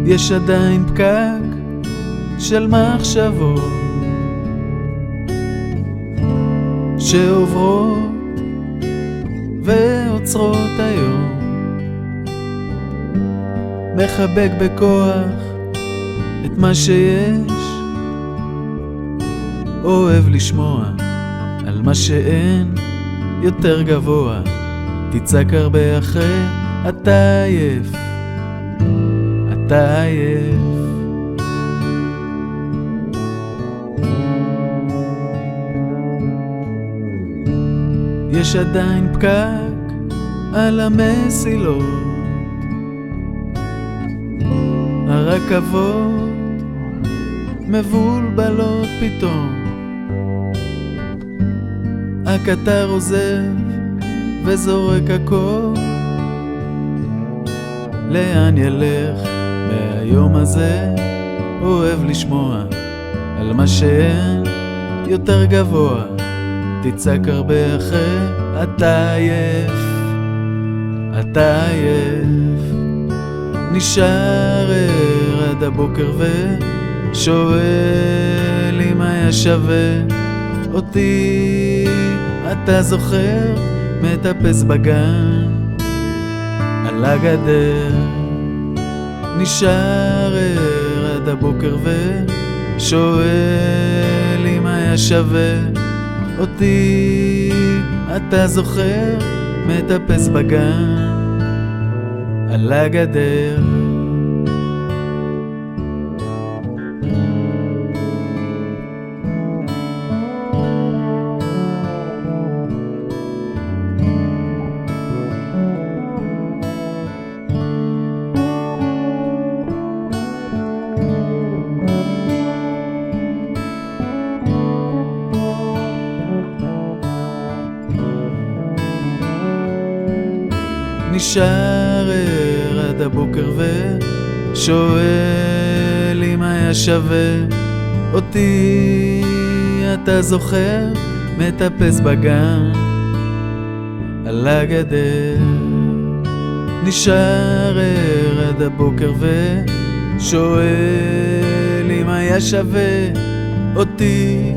יש עדיין פקק של מחשבות שעוברות ועוצרות היום. מחבק בכוח את מה שיש, אוהב לשמוע על מה שאין יותר גבוה. תצעק הרבה אחרי, אתה עייף, אתה עייף. יש עדיין פקק על המסילות, הרכבות מבולבלות פתאום. הקטר עוזב וזורק הכל, לאן ילך מהיום הזה? אוהב לשמוע על מה שאין יותר גבוה. תצעק הרבה אחרי, אתה עייף, אתה עייף. נשאר ער עד הבוקר ושואל אם היה שווה אותי. אתה זוכר? מטפס בגן על הגדר. נשאר ער עד הבוקר ושואל אם היה שווה אותי. אתה זוכר? מטפס בגן על הגדר. נשאר ער עד הבוקר ושואל אם היה שווה אותי. אתה זוכר? מטפס בגן על הגדר. נשאר ער עד הבוקר ושואל אם היה שווה אותי.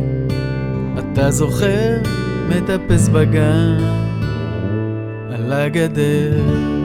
אתה זוכר? מטפס בגן על הגדר.